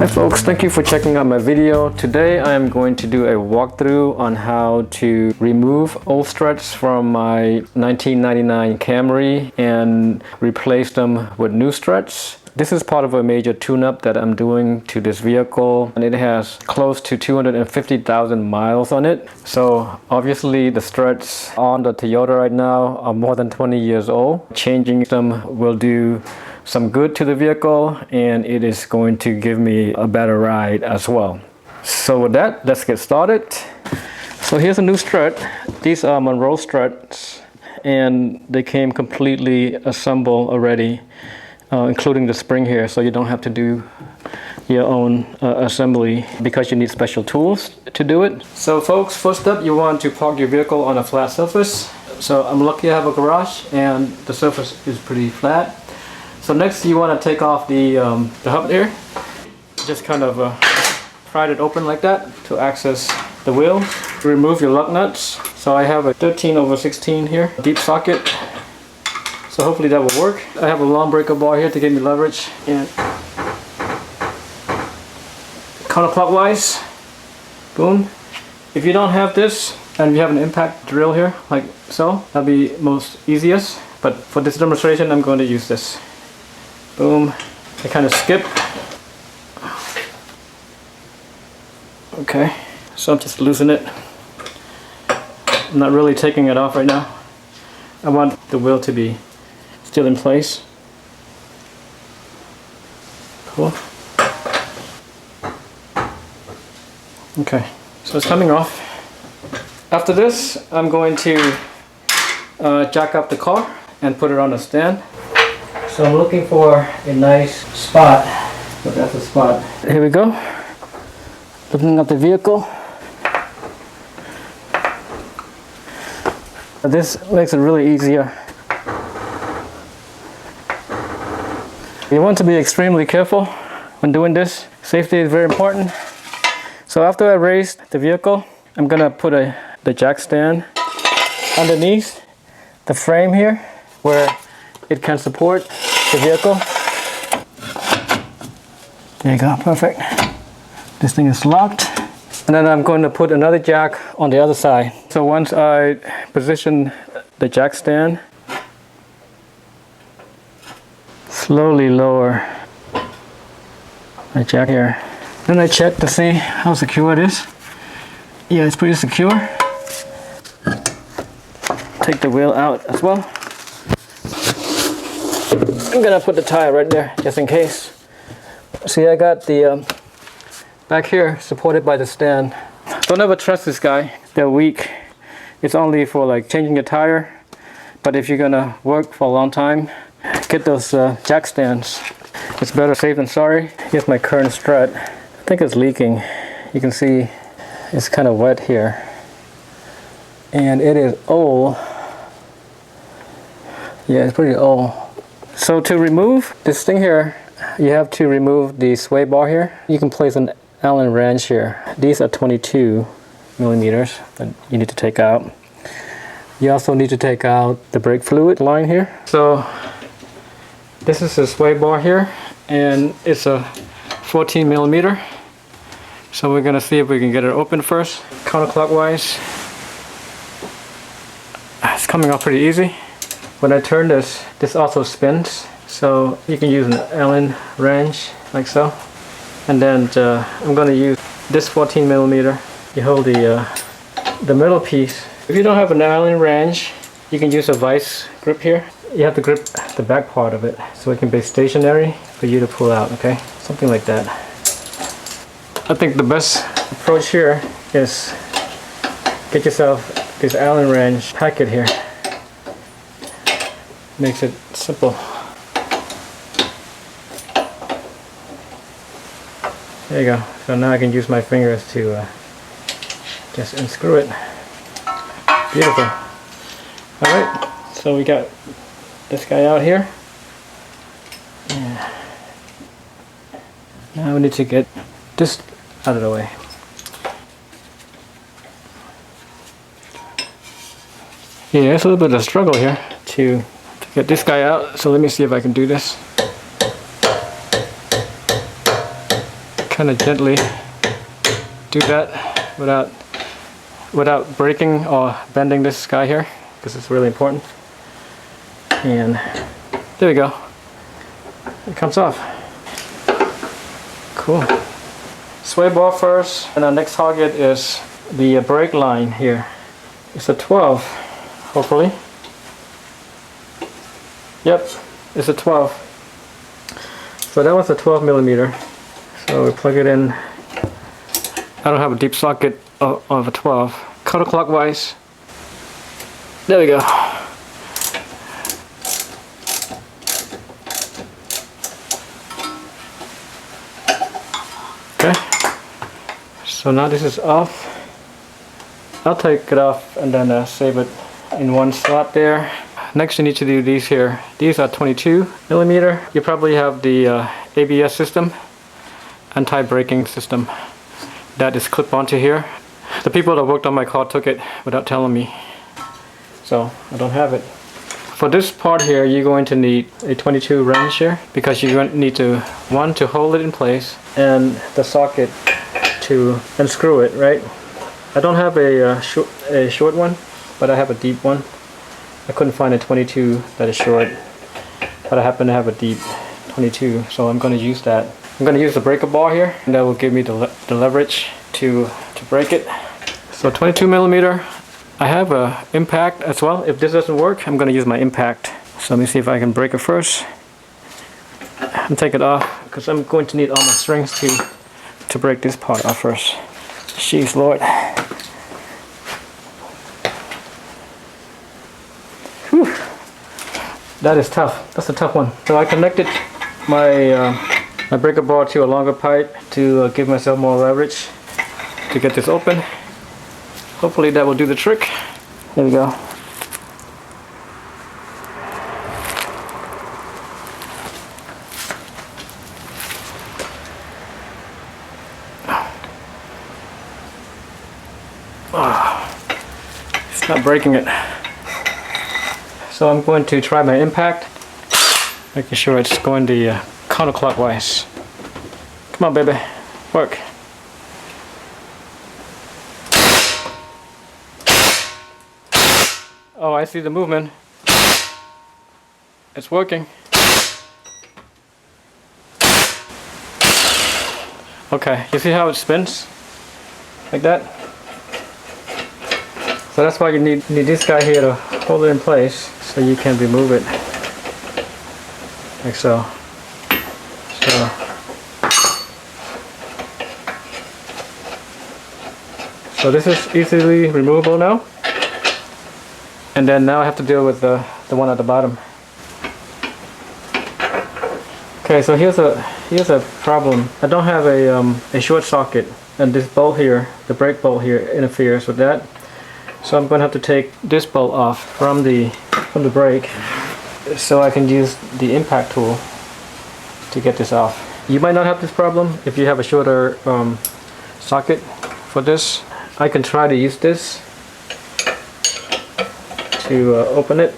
Hi folks, thank you for checking out my video. Today I am going to do a walkthrough on how to remove old struts from my 1999 Camry and replace them with new struts. This is part of a major tune-up that I'm doing to this vehicle, and it has close to 250,000 miles on it. So obviously the struts on the Toyota right now are more than 20 years old. Changing them will do some good to the vehicle, and it is going to give me a better ride as well. So with that, let's get started. So here's a new strut. These are Monroe struts, and they came completely assembled already, including the spring here, so you don't have to do your own assembly because you need special tools to do it. So folks, first up, you want to park your vehicle on a flat surface. So I'm lucky I have a garage and the surface is pretty flat. So next you want to take off the hub here. Just kind of pry it open like that to access the wheel. Remove your lug nuts. So I have a 13/16 here, deep socket. So hopefully that will work. I have a long breaker bar here to give me leverage, and counterclockwise, boom. If you don't have this and you have an impact drill here like so, that'll be most easiest. But for this demonstration, I'm going to use this. Boom. I kind of skip. Okay, so I'm just loosening it. I'm not really taking it off right now. I want the wheel to be still in place. Cool. Okay, so it's coming off. After this, I'm going to jack up the car and put it on a stand. So I'm looking for a nice spot. So that's the spot. Here we go. Looking at the vehicle. This makes it really easier. You want to be extremely careful when doing this. Safety is very important. So after I raised the vehicle, I'm gonna put the jack stand underneath the frame here where it can support the vehicle. There you go, perfect. This thing is locked. And then I'm going to put another jack on the other side. So once I position the jack stand, slowly lower my jack here. Then I check to see how secure it is. Yeah, it's pretty secure. Take the wheel out as well. I'm gonna put the tire right there just in case. See, I got the back here supported by the stand. Don't ever trust this guy. They're weak. It's only for like changing your tire. But if you're gonna work for a long time, get those jack stands. It's better safe than sorry. Here's my current strut. I think it's leaking. You can see it's kind of wet here. And it is old. Yeah, it's pretty old. So to remove this thing here, you have to remove the sway bar here. You can place an Allen wrench here. These are 22 millimeters that you need to take out. You also need to take out the brake fluid line here. So this is the sway bar here, and it's a 14 millimeter. So we're gonna see if we can get it open first. Counterclockwise. It's coming off pretty easy. When I turn this also spins. So you can use an Allen wrench like so. And then I'm gonna use this 14 millimeter. You hold the middle piece. If you don't have an Allen wrench, you can use a vice grip here. You have to grip the back part of it so it can be stationary for you to pull out, okay? Something like that. I think the best approach here is get yourself this Allen wrench packet here. Makes it simple. There you go. So now I can use my fingers to just unscrew it. Beautiful. Alright, so we got this guy out here. Yeah. Now we need to get this out of the way. Yeah, it's a little bit of a struggle here to get this guy out. So let me see if I can do this. kind of gently do that without breaking or bending this guy here, because it's really important. And there we go. It comes off. Cool. Sway bar first, and our next target is the brake line here. It's a 12, hopefully. Yep, it's a 12. So that was a 12 millimeter. So we plug it in. I don't have a deep socket of a 12. Counterclockwise. There we go. Okay. So now this is off. I'll take it off and then save it in one slot there. Next you need to do these here. These are 22 millimeter. You probably have the ABS system, anti-braking system, that is clipped onto here. The people that worked on my car took it without telling me, so I don't have it. For this part here, you're going to need a 22 wrench here, because you're going to need to hold it in place, and the socket to unscrew it, right? I don't have a short one, but I have a deep one. I couldn't find a 22 that is short, but I happen to have a deep 22, so I'm going to use that. I'm going to use the breaker bar here, and that will give me the leverage to break it. So 22 millimeter. I have a impact as well. If this doesn't work, I'm going to use my impact. So let me see if I can break it first and take it off, because I'm going to need all my strings to break this part off first. Jeez Lord. Whew. That is tough. That's a tough one. So I connected my my breaker bar to a longer pipe to give myself more leverage to get this open. Hopefully that will do the trick. There we go. Oh, it's not breaking it. So I'm going to try my impact, making sure it's going the counterclockwise. Come on, baby, work. Oh, I see the movement. It's working. Okay, you see how it spins? Like that? So that's why you need this guy here to hold it in place, so you can remove it. Like so. So this is easily removable now. And then now I have to deal with the one at the bottom. Okay, so here's a problem. I don't have a short socket, and this bolt here, the brake bolt here, interferes with that. So I'm going to have to take this bolt off from the brake, so I can use the impact tool to get this off. You might not have this problem if you have a shorter socket for this. I can try to use this to open it,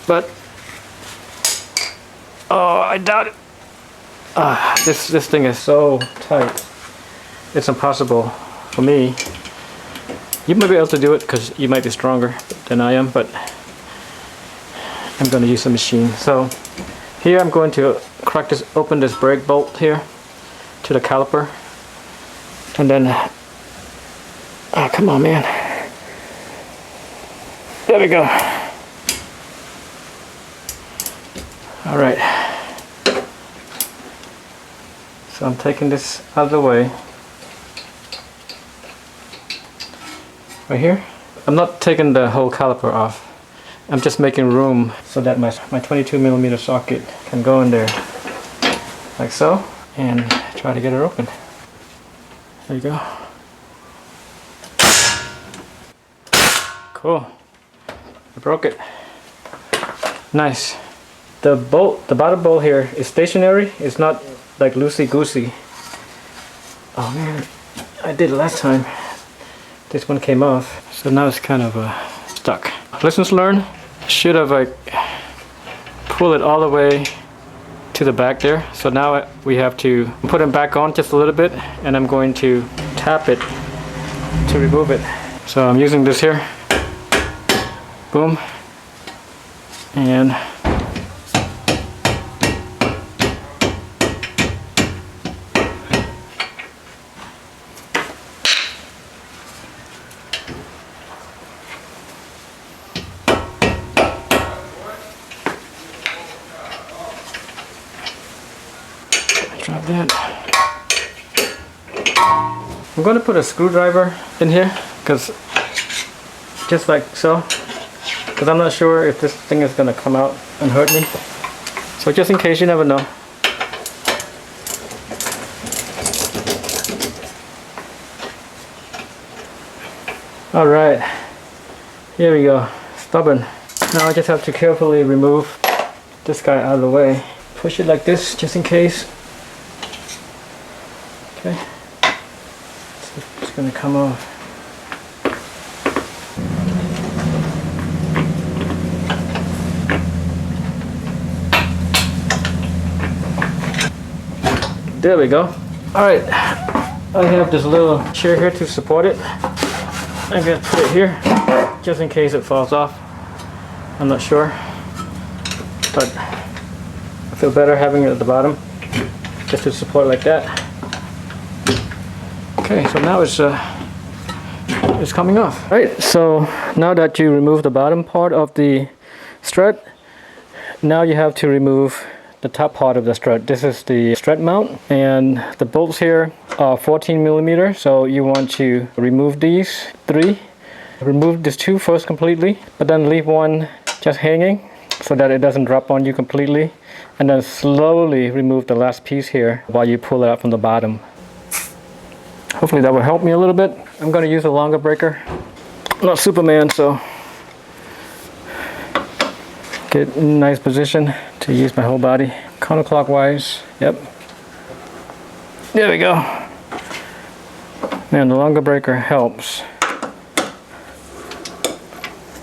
but oh, I doubt it. This thing is so tight, it's impossible for me. You might be able to do it because you might be stronger than I am, but I'm going to use the machine. So here I'm going to crack this, open this brake bolt here to the caliper, and then oh, come on, man. There we go. All right. So I'm taking this out of the way. Right here. I'm not taking the whole caliper off. I'm just making room so that my 22 millimeter socket can go in there, like so, and try to get it open. There you go. Cool. I broke it. Nice. The bolt, the bottom bolt here is stationary. It's not like loosey-goosey. Oh man, I did it last time. This one came off, so now it's kind of stuck. Lessons learned. Should have pulled it all the way to the back there. So now we have to put them back on just a little bit, and I'm going to tap it to remove it. So I'm using this here. Boom. And drop that. I'm going to put a screwdriver in here, because just like so, because I'm not sure if this thing is going to come out and hurt me. So just in case, you never know. All right, here we go. Stubborn. Now I just have to carefully remove this guy out of the way. Push it like this, just in case. Okay, so it's going to come off. There we go. All right, I have this little chair here to support it. I'm going to put it here, just in case it falls off. I'm not sure, but I feel better having it at the bottom, just to support like that. Okay, so now it's coming off. All right, so now that you remove the bottom part of the strut, now you have to remove the top part of the strut. This is the strut mount, and the bolts here are 14 millimeters. So you want to remove these 3. Remove these 2 first completely, but then leave one just hanging so that it doesn't drop on you completely, and then slowly remove the last piece here while you pull it out from the bottom. Hopefully that will help me a little bit. I'm going to use a longer breaker. I'm not Superman, so get in a nice position to use my whole body. Counterclockwise. Yep. There we go. Man, the longer breaker helps.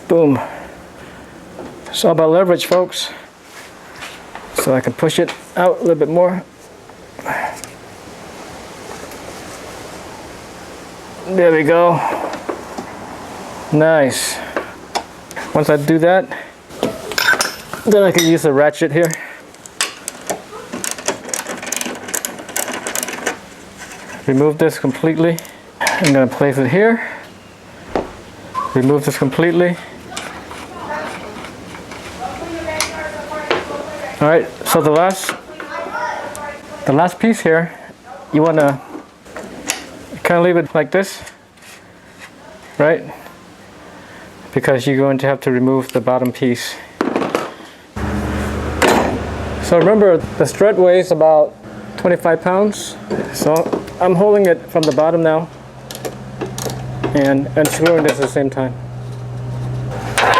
Boom. It's all about leverage, folks. So I can push it out a little bit more. There we go. Nice. Once I do that, then I can use a ratchet here. Remove this completely. I'm going to place it here. Remove this completely. All right, so the last piece here, you want to kind of leave it like this, right? Because you're going to have to remove the bottom piece. So remember, the strut weighs about 25 pounds. So I'm holding it from the bottom now and unscrewing this at the same time.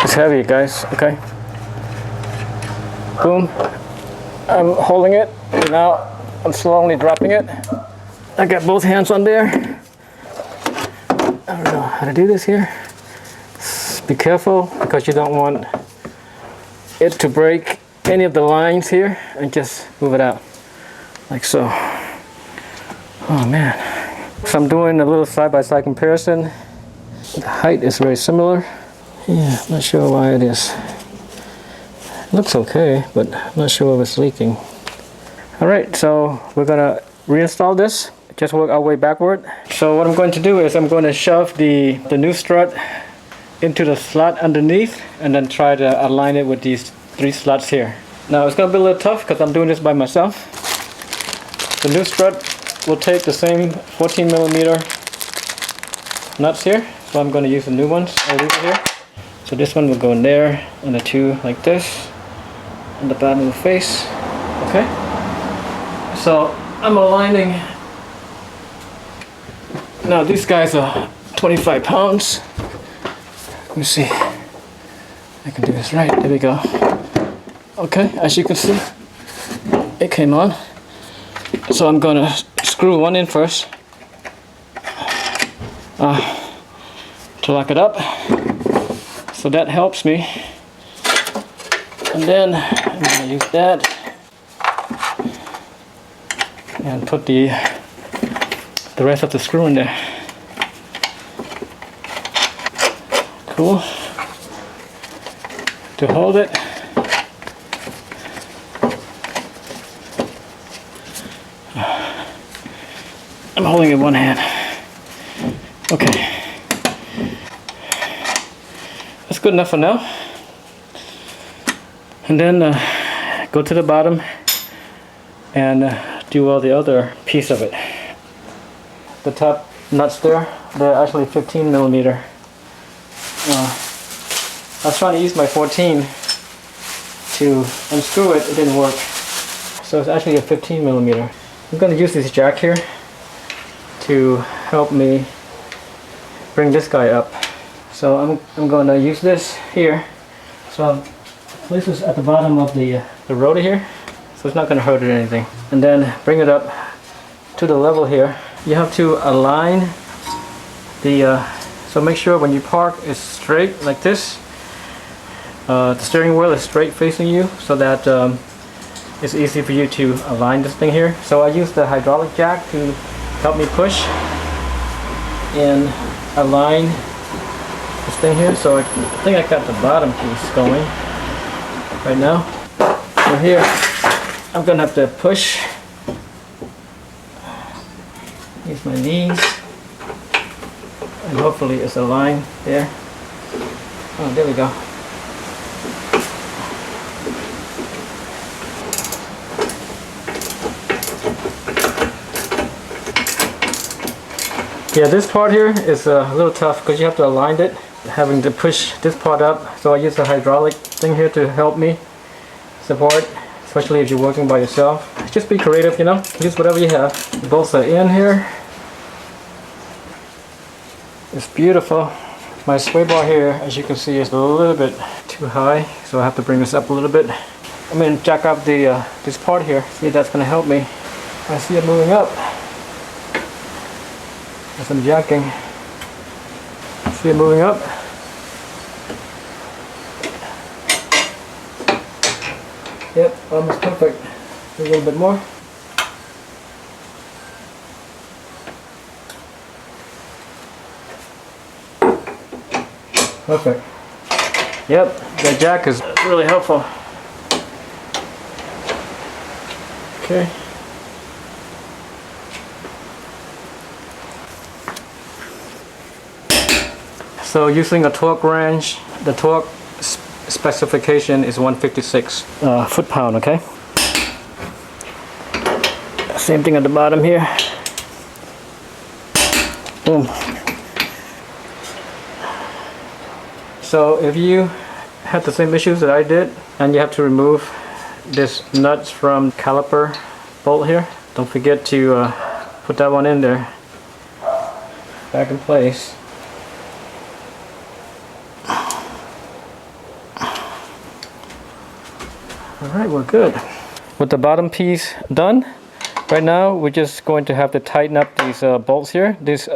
It's heavy, guys, okay? Boom. I'm holding it, and now I'm slowly dropping it. I got both hands on there. I don't know how to do this here. Be careful, because you don't want it to break any of the lines here, and just move it out like so. Oh man. So I'm doing a little side-by-side comparison. The height is very similar. Yeah, I'm not sure why it is. It looks okay, but I'm not sure if it's leaking. All right, so we're gonna reinstall this. Just work our way backward. So what I'm going to do is I'm going to shove the new strut into the slot underneath, and then try to align it with these 3 slots here. Now it's going to be a little tough because I'm doing this by myself. The new strut will take the same 14 millimeter nuts here, so I'm going to use the new ones. I'll leave it here. So this one will go in there, and the 2 like this, on the bottom of the face. Okay. So I'm aligning. Now these guys are 25 pounds. Let me see. I can do this right. There we go. Okay, as you can see, it came on. So I'm gonna screw one in first to lock it up. So that helps me. And then I'm gonna use that and put the rest of the screw in there. Cool. To hold it, I'm holding it in one hand. Okay. That's good enough for now. And then go to the bottom and do all the other piece of it. The top nuts there, they're actually 15 millimeter. I was trying to use my 14 to unscrew it, it didn't work. So it's actually a 15 millimeter. I'm going to use this jack here to help me bring this guy up. So I'm going to use this here. So I'll place this at the bottom of the rotor here, so it's not going to hurt it or anything. And then bring it up to the level here. You have to align the, so make sure when you park it's straight like this. The steering wheel is straight facing you so that it's easy for you to align this thing here. So I use the hydraulic jack to help me push and align this thing here. So I think I got the bottom piece going right now. So here I'm gonna have to push. Use my knees and hopefully it's aligned there. Oh, there we go. Yeah, this part here is a little tough because you have to align it, having to push this part up. So I use the hydraulic thing here to help me support, especially if you're working by yourself. Just be creative, you know, use whatever you have. The bolts are in here. It's beautiful. My sway bar here, as you can see, is a little bit too high, so I have to bring this up a little bit. I'm going to jack up the this part here, see if that's going to help me. I see it moving up. As I'm jacking, see it moving up. Yep, almost perfect. A little bit more. Perfect. Yep, that jack is really helpful. Okay. So using a torque wrench, the torque specification is 156 foot-pound, okay? Same thing at the bottom here. Boom. So if you have the same issues that I did, and you have to remove this nuts from caliper bolt here, don't forget to put that one in there, back in place. Alright, we're good. With the bottom piece done, right now we're just going to have to tighten up these bolts here. These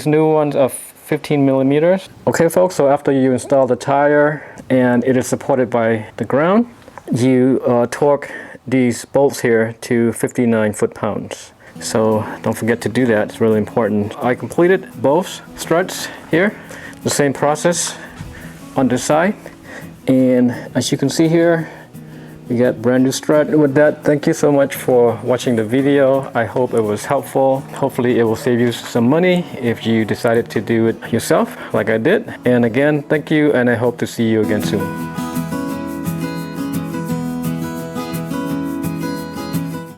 new ones are 15 millimeters. Okay folks, so after you install the tire and it is supported by the ground, you torque these bolts here to 59 foot-pounds. So don't forget to do that, it's really important. I completed both struts here, the same process on this side. And as you can see here, you got brand new strut. With that, thank you so much for watching the video. I hope it was helpful. Hopefully it will save you some money if you decided to do it yourself like I did. And again, thank you, and I hope to see you again soon.